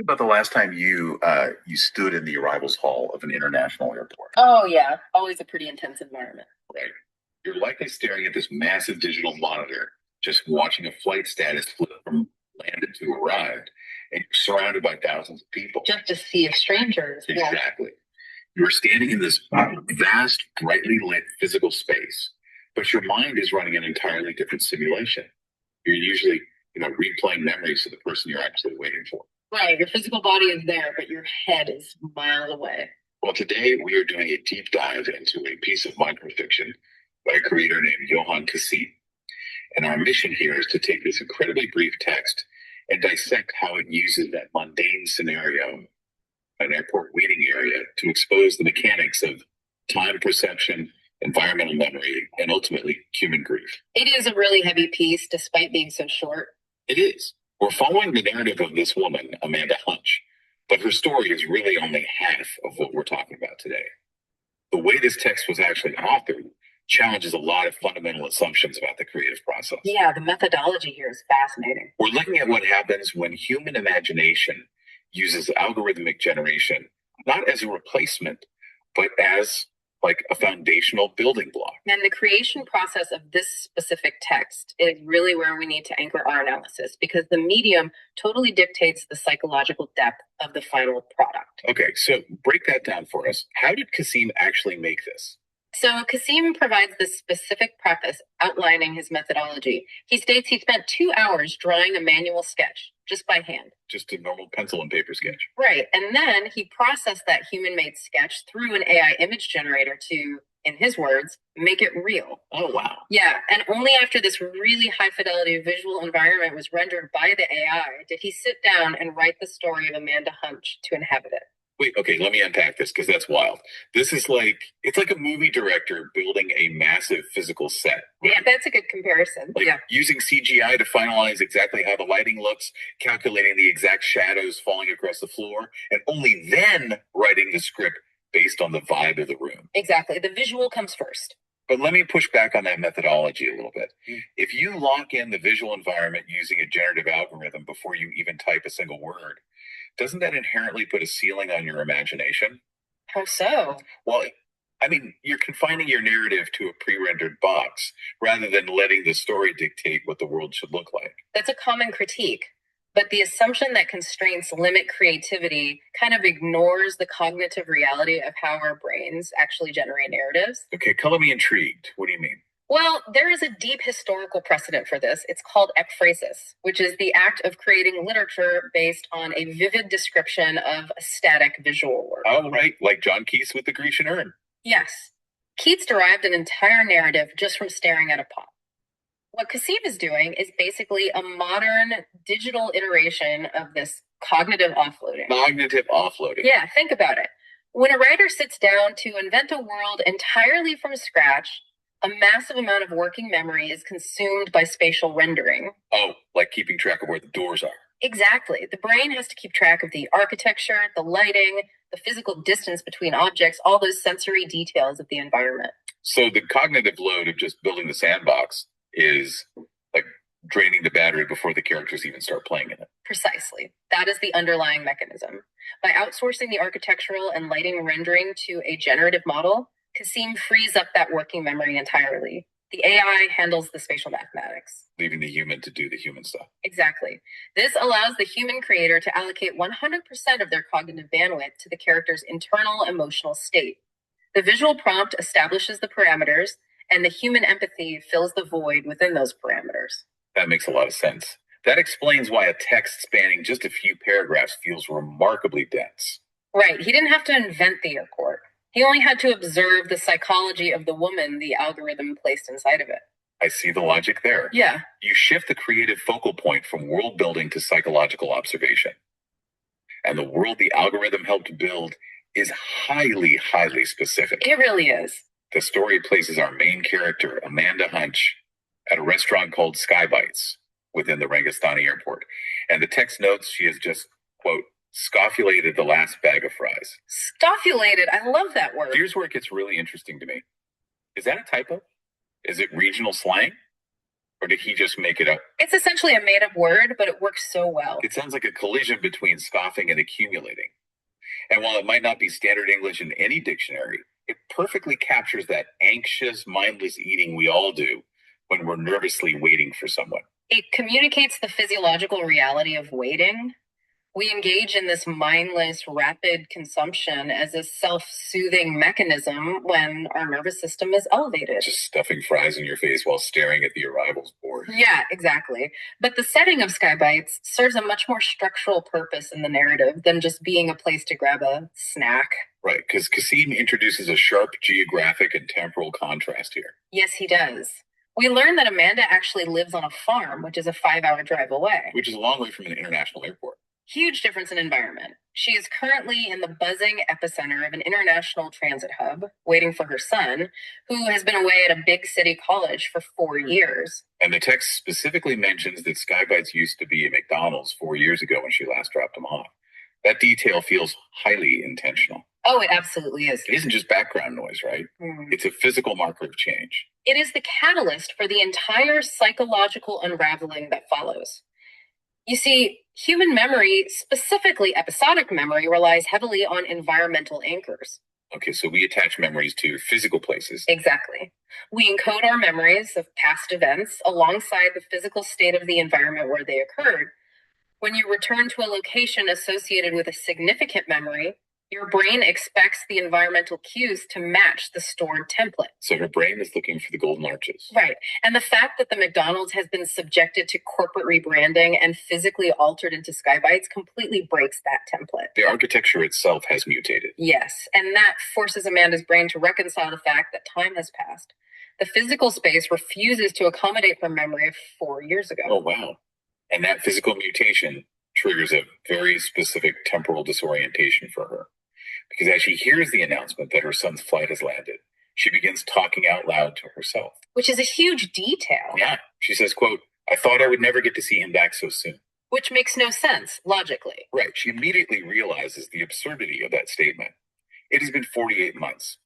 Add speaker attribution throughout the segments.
Speaker 1: About the last time you stood in the arrivals hall of an international airport?
Speaker 2: Oh, yeah. Always a pretty intense environment.
Speaker 1: Right. You're likely staring at this massive digital monitor, just watching a flight status flip from landed to arrived, and you're surrounded by thousands of people.
Speaker 2: Just to see of strangers. Yeah.
Speaker 1: Exactly. You're standing in this vast, brightly lit physical space, but your mind is running an entirely different simulation. You're usually, replaying memories of the person you're actually waiting for.
Speaker 2: Right. Your physical body is there, but your head is miles away.
Speaker 1: Well, today we are doing a deep dive into a piece of microfiction by a creator named Johan Kassim. And our mission here is to take this incredibly brief text and dissect how it uses that mundane scenario, an airport waiting area, to expose the mechanics of time perception, environmental memory, and ultimately human grief.
Speaker 2: It is a really heavy piece, despite being so short.
Speaker 1: It is. We're following the narrative of this woman, Amanda Hunch, but her story is really only half of what we're talking about today. The way this text was actually authored challenges a lot of fundamental assumptions about the creative process.
Speaker 2: Yeah, the methodology here is fascinating.
Speaker 1: We're looking at what happens when human imagination uses algorithmic generation, not as a replacement, but as like a foundational building block.
Speaker 2: And the creation process of this specific text is really where we need to anchor our analysis, because the medium totally dictates the psychological depth of the final product.
Speaker 1: Okay, so break that down for us. How did Kassim actually make this?
Speaker 2: So Kassim provides this specific preface outlining his methodology. He states he spent 2 hours drawing a manual sketch just by hand.
Speaker 1: Just a normal pencil and paper sketch.
Speaker 2: Right. And then he processed that human-made sketch through an AI image generator to, in his words, make it real.
Speaker 1: Oh, wow.
Speaker 2: Yeah. And only after this really high fidelity visual environment was rendered by the AI did he sit down and write the story of Amanda Hunch to inhabit it.
Speaker 1: Wait, okay, let me unpack this because that's wild. This is it's like a movie director building a massive physical set.
Speaker 2: Right? Yeah, that's a good comparison. Yeah.
Speaker 1: Using CGI to finalize exactly how the lighting looks, calculating the exact shadows falling across the floor, and only then writing the script based on the vibe of the room.
Speaker 2: Exactly. The visual comes first.
Speaker 1: But let me push back on that methodology a little bit. If you lock in the visual environment using a generative algorithm before you even type a single word, doesn't that inherently put a ceiling on your imagination?
Speaker 2: How so?
Speaker 1: Well, I mean, you're confining your narrative to a pre-rendered box rather than letting the story dictate what the world should look like.
Speaker 2: That's a common critique. But the assumption that constraints limit creativity kind of ignores the cognitive reality of how our brains actually generate narratives.
Speaker 1: Okay, color me intrigued. What do you mean?
Speaker 2: Well, there is a deep historical precedent for this. It's called ekphrasis, which is the act of creating literature based on a vivid description of a static visual work.
Speaker 1: Oh, right. Like John Keats with the Grecian urn.
Speaker 2: Yes. Keats derived an entire narrative just from staring at a pot. What Kassim is doing is basically a modern digital iteration of this cognitive offloading.
Speaker 1: Cognitive offloading.
Speaker 2: Yeah, think about it. When a writer sits down to invent a world entirely from scratch, a massive amount of working memory is consumed by spatial rendering.
Speaker 1: Oh, like keeping track of where the doors are.
Speaker 2: Exactly. The brain has to keep track of the architecture, the lighting, the physical distance between objects, all those sensory details of the environment.
Speaker 1: So the cognitive load of just building the sandbox is like draining the battery before the characters even start playing in it.
Speaker 2: Precisely. That is the underlying mechanism. By outsourcing the architectural and lighting rendering to a generative model, Kassim frees up that working memory entirely. The AI handles the spatial mathematics,
Speaker 1: leaving the human to do the human stuff.
Speaker 2: Exactly. This allows the human creator to allocate 100% of their cognitive bandwidth to the character's internal emotional state. The visual prompt establishes the parameters, and the human empathy fills the void within those parameters.
Speaker 1: That makes a lot of sense. That explains why a text spanning just a few paragraphs feels remarkably dense.
Speaker 2: Right. He didn't have to invent the airport. He only had to observe the psychology of the woman the algorithm placed inside of it.
Speaker 1: I see the logic there.
Speaker 2: Yeah.
Speaker 1: You shift the creative focal point from world building to psychological observation. And the world the algorithm helped build is highly, highly specific.
Speaker 2: It really is.
Speaker 1: The story places our main character, Amanda Hunch, at a restaurant called Sky Bites within the Rangasthani Airport. And the text notes she has just, quote, scoffulated the last bag of fries.
Speaker 2: Scoffulated. I love that word.
Speaker 1: Here's where it gets really interesting to me. Is that a typo? Is it regional slang? Or did he just make it up?
Speaker 2: It's essentially a made-up word, but it works so well.
Speaker 1: It sounds like a collision between scoffing and accumulating. And while it might not be standard English in any dictionary, it perfectly captures that anxious, mindless eating we all do when we're nervously waiting for someone.
Speaker 2: It communicates the physiological reality of waiting. We engage in this mindless, rapid consumption as a self-soothing mechanism when our nervous system is elevated.
Speaker 1: Just stuffing fries in your face while staring at the arrivals board.
Speaker 2: Yeah, exactly. But the setting of Sky Bites serves a much more structural purpose in the narrative than just being a place to grab a snack.
Speaker 1: Right, because Kasim introduces a sharp geographic and temporal contrast here.
Speaker 2: Yes, he does. We learn that Amanda actually lives on a farm, which is a 5-hour drive away.
Speaker 1: Which is a long way from an international airport.
Speaker 2: Huge difference in environment. She is currently in the buzzing epicenter of an international transit hub, waiting for her son, who has been away at a big city college for 4 years.
Speaker 1: And the text specifically mentions that Sky Bites used to be a McDonald's 4 years ago when she last dropped him off. That detail feels highly intentional.
Speaker 2: Oh, it absolutely is.
Speaker 1: It isn't just background noise, right? It's a physical marker of change.
Speaker 2: It is the catalyst for the entire psychological unraveling that follows. You see, human memory, specifically episodic memory, relies heavily on environmental anchors.
Speaker 1: Okay, so we attach memories to physical places.
Speaker 2: Exactly. We encode our memories of past events alongside the physical state of the environment where they occurred. When you return to a location associated with a significant memory, your brain expects the environmental cues to match the stored template.
Speaker 1: So her brain is looking for the golden arches.
Speaker 2: Right. And the fact that the McDonald's has been subjected to corporate rebranding and physically altered into Sky Bites completely breaks that template.
Speaker 1: The architecture itself has mutated.
Speaker 2: Yes. And that forces Amanda's brain to reconcile the fact that time has passed. The physical space refuses to accommodate her memory of 4 years ago.
Speaker 1: Oh, wow. And that physical mutation triggers a very specific temporal disorientation for her. Because as she hears the announcement that her son's flight has landed, she begins talking out loud to herself.
Speaker 2: Which is a huge detail.
Speaker 1: Yeah. She says, quote, "I thought I would never get to see him back so soon."
Speaker 2: Which makes no sense, logically.
Speaker 1: Right. She immediately realizes the absurdity of that statement. It has been 48 months.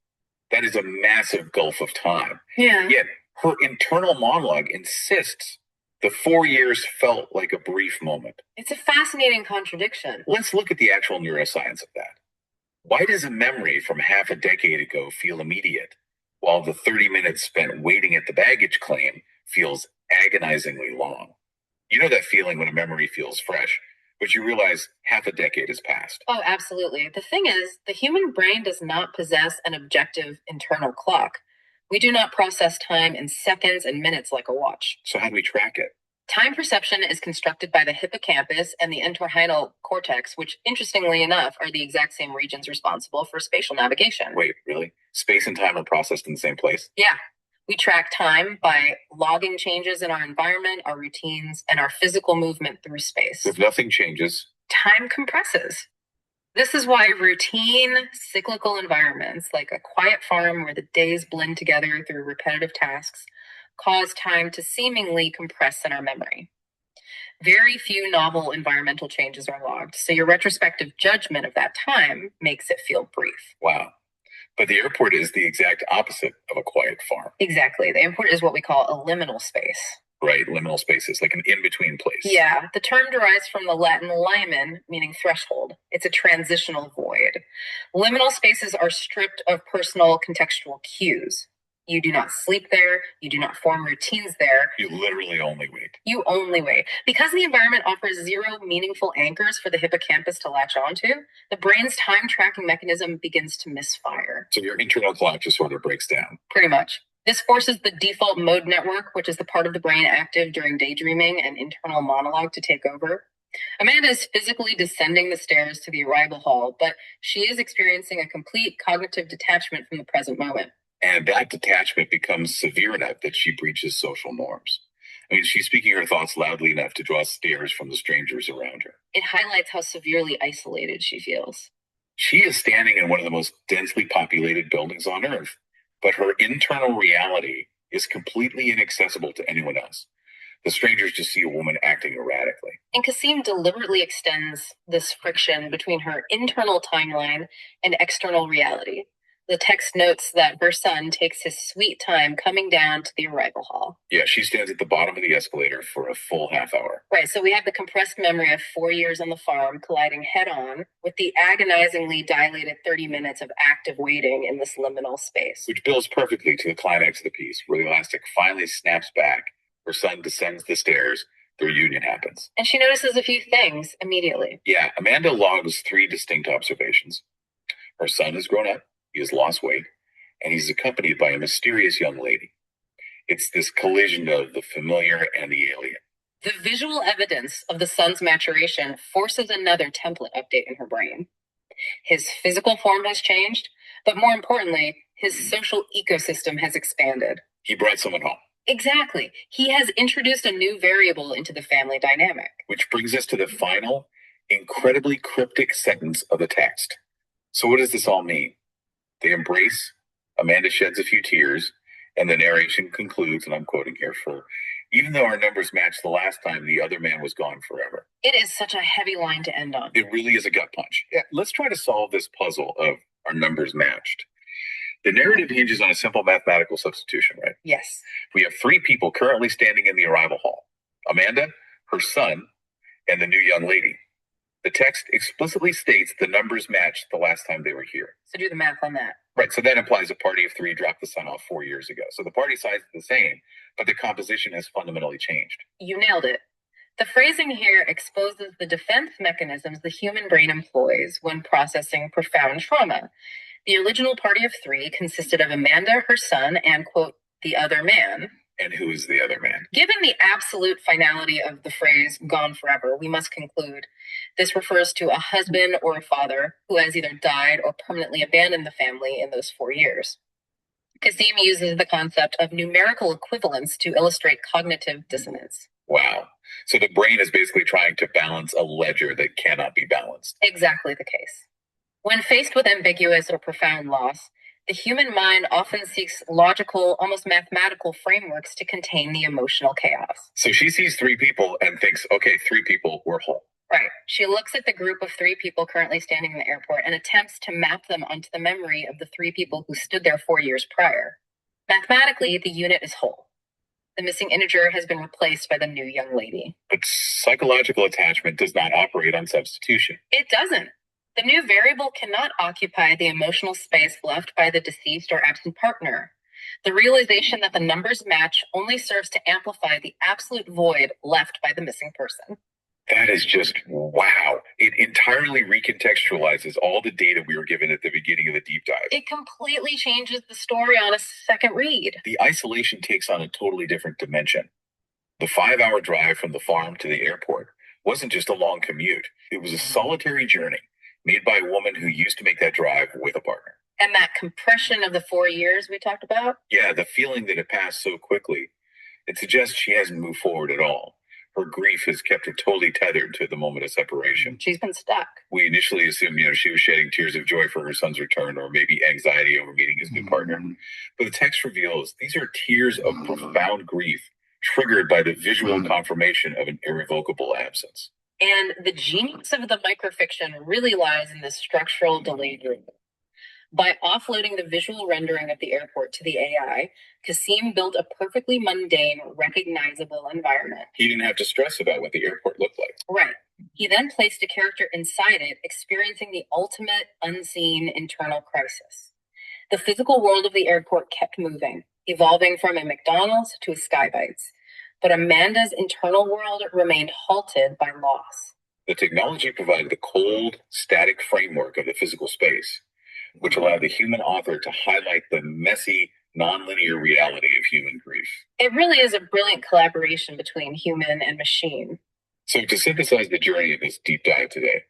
Speaker 1: That is a massive gulf of time.
Speaker 2: Yeah.
Speaker 1: Yet her internal monologue insists the 4 years felt like a brief moment.
Speaker 2: It's a fascinating contradiction.
Speaker 1: Let's look at the actual neuroscience of that. Why does a memory from half a decade ago feel immediate, while the 30 minutes spent waiting at the baggage claim feels agonizingly long? You know that feeling when a memory feels fresh, but you realize half a decade has passed.
Speaker 2: Oh, absolutely. The thing is, the human brain does not possess an objective internal clock. We do not process time in seconds and minutes like a watch.
Speaker 1: So how do we track it?
Speaker 2: Time perception is constructed by the hippocampus and the entorhinal cortex, which, interestingly enough, are the exact same regions responsible for spatial navigation.
Speaker 1: Wait, really? Space and time are processed in the same place?
Speaker 2: Yeah. We track time by logging changes in our environment, our routines, and our physical movement through space.
Speaker 1: If nothing changes,
Speaker 2: time compresses. This is why routine, cyclical environments, like a quiet farm where the days blend together through repetitive tasks, cause time to seemingly compress in our memory. Very few novel environmental changes are logged, so your retrospective judgment of that time makes it feel brief.
Speaker 1: Wow. But the airport is the exact opposite of a quiet farm.
Speaker 2: Exactly. The airport is what we call a liminal space.
Speaker 1: Right, liminal spaces, like an in-between place.
Speaker 2: Yeah, the term derives from the Latin limen, meaning threshold. It's a transitional void. Liminal spaces are stripped of personal contextual cues. You do not sleep there. You do not form routines there.
Speaker 1: You literally only wait.
Speaker 2: You only wait. Because the environment offers zero meaningful anchors for the hippocampus to latch onto, the brain's time tracking mechanism begins to misfire.
Speaker 1: So your internal clock just sort of breaks down.
Speaker 2: Pretty much. This forces the default mode network, which is the part of the brain active during daydreaming and internal monologue, to take over. Amanda is physically descending the stairs to the arrival hall, but she is experiencing a complete cognitive detachment from the present moment.
Speaker 1: And that detachment becomes severe enough that she breaches social norms. I mean, she's speaking her thoughts loudly enough to draw stares from the strangers around her.
Speaker 2: It highlights how severely isolated she feels.
Speaker 1: She is standing in one of the most densely populated buildings on Earth, but her internal reality is completely inaccessible to anyone else. The strangers just see a woman acting erratically.
Speaker 2: And Kasim deliberately extends this friction between her internal timeline and external reality. The text notes that her son takes his sweet time coming down to the arrival hall.
Speaker 1: Yeah, she stands at the bottom of the escalator for a full half hour.
Speaker 2: Right, so we have the compressed memory of 4 years on the farm colliding head-on with the agonizingly dilated 30 minutes of active waiting in this liminal space.
Speaker 1: Which builds perfectly to the climax of the piece, where the elastic finally snaps back, her son descends the stairs, the reunion happens.
Speaker 2: And she notices a few things immediately.
Speaker 1: Yeah, Amanda logs 3 distinct observations. Her son has grown up, he has lost weight, and he's accompanied by a mysterious young lady. It's this collision of the familiar and the alien.
Speaker 2: The visual evidence of the son's maturation forces another template update in her brain. His physical form has changed, but more importantly, his social ecosystem has expanded.
Speaker 1: He brought someone home.
Speaker 2: Exactly. He has introduced a new variable into the family dynamic.
Speaker 1: Which brings us to the final, incredibly cryptic sentence of the text. So what does this all mean? They embrace, Amanda sheds a few tears, and the narration concludes, and I'm quoting here, for even though our numbers matched the last time, the other man was gone forever.
Speaker 2: It is such a heavy line to end on.
Speaker 1: It really is a gut punch. Yeah, let's try to solve this puzzle of our numbers matched. The narrative hinges on a simple mathematical substitution, right?
Speaker 2: Yes.
Speaker 1: We have 3 people currently standing in the arrival hall. Amanda, her son, and the new young lady. The text explicitly states the numbers matched the last time they were here.
Speaker 2: So do the math on that.
Speaker 1: Right, so that implies a party of 3 dropped the son off 4 years ago. So the party size is the same, but the composition has fundamentally changed.
Speaker 2: You nailed it. The phrasing here exposes the defense mechanisms the human brain employs when processing profound trauma. The original party of 3 consisted of Amanda, her son, and, quote, the other man.
Speaker 1: And who is the other man?
Speaker 2: Given the absolute finality of the phrase gone forever, we must conclude this refers to a husband or a father who has either died or permanently abandoned the family in those 4 years. Kassim uses the concept of numerical equivalence to illustrate cognitive dissonance.
Speaker 1: Wow. So the brain is basically trying to balance a ledger that cannot be balanced.
Speaker 2: Exactly the case. When faced with ambiguous or profound loss, the human mind often seeks logical, almost mathematical frameworks to contain the emotional chaos.
Speaker 1: So she sees 3 people and thinks, okay, 3 people, we're whole.
Speaker 2: Right. She looks at the group of 3 people currently standing in the airport and attempts to map them onto the memory of the 3 people who stood there 4 years prior. Mathematically, the unit is whole. The missing integer has been replaced by the new young lady.
Speaker 1: But psychological attachment does not operate on substitution.
Speaker 2: It doesn't. The new variable cannot occupy the emotional space left by the deceased or absent partner. The realization that the numbers match only serves to amplify the absolute void left by the missing person.
Speaker 1: That is just wow. It entirely recontextualizes all the data we were given at the beginning of the deep dive.
Speaker 2: It completely changes the story on a second read.
Speaker 1: The isolation takes on a totally different dimension. The 5-hour drive from the farm to the airport wasn't just a long commute. It was a solitary journey made by a woman who used to make that drive with a partner.
Speaker 2: And that compression of the 4 years we talked about?
Speaker 1: Yeah, the feeling that it passed so quickly. It suggests she hasn't moved forward at all. Her grief has kept her totally tethered to the moment of separation.
Speaker 2: She's been stuck.
Speaker 1: We initially assumed, she was shedding tears of joy for her son's return, or maybe anxiety over meeting his new partner. But the text reveals these are tears of profound grief triggered by the visual confirmation of an irrevocable absence.
Speaker 2: And the genius of the microfiction really lies in this structural delayed removal. By offloading the visual rendering of the airport to the AI, Kassim built a perfectly mundane, recognizable environment.
Speaker 1: He didn't have to stress about what the airport looked like.
Speaker 2: Right. He then placed a character inside it, experiencing the ultimate unseen internal crisis. The physical world of the airport kept moving, evolving from a McDonald's to a Skybites. But Amanda's internal world remained halted by loss.
Speaker 1: The technology provided the cold, static framework of the physical space, which allowed the human author to highlight the messy, nonlinear reality of human grief.
Speaker 2: It really is a brilliant collaboration between human and machine.
Speaker 1: So to synthesize the journey of this deep dive today,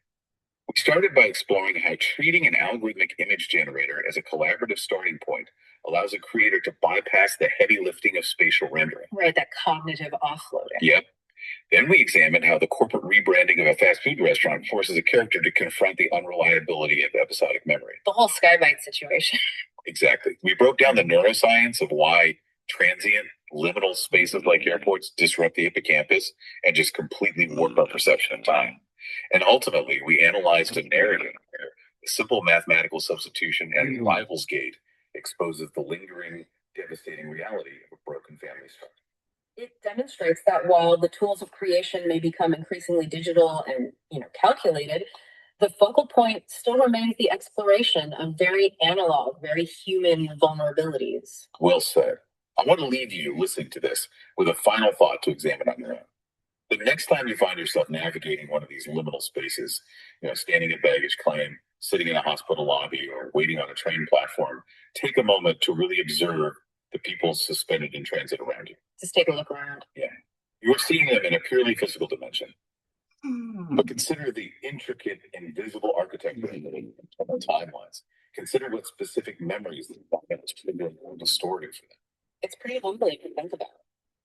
Speaker 1: we started by exploring how treating an algorithmic image generator as a collaborative starting point allows a creator to bypass the heavy lifting of spatial rendering.
Speaker 2: Right, that cognitive offloading.
Speaker 1: Yep. Then we examined how the corporate rebranding of a fast food restaurant forces a character to confront the unreliability of episodic memory.
Speaker 2: The whole Skybite situation.
Speaker 1: Exactly. We broke down the neuroscience of why transient, liminal spaces like airports disrupt the hippocampus and just completely warp our perception of time. And ultimately, we analyzed a narrative where the simple mathematical substitution and rivals gate exposes the lingering, devastating reality of a broken family structure.
Speaker 2: It demonstrates that while the tools of creation may become increasingly digital and, calculated, the focal point still remains the exploration of very analog, very human vulnerabilities.
Speaker 1: Well said. I want to leave you listening to this with a final thought to examine on your own. The next time you find yourself navigating one of these liminal spaces, standing at baggage claim, sitting in a hospital lobby, or waiting on a train platform, take a moment to really observe the people suspended in transit around you.
Speaker 2: Just take a look around.
Speaker 1: Yeah. You are seeing them in a purely physical dimension. But consider the intricate, invisible architecture of the timelines. Consider what specific memories the environment is triggering or distorting for them.
Speaker 2: It's pretty humbling to think about.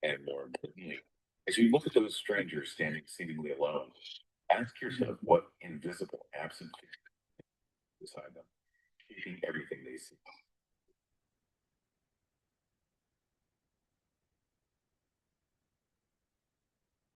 Speaker 1: And more importantly, as you look at those strangers standing seemingly alone, ask yourself what invisible, absent beside them, keeping everything they see.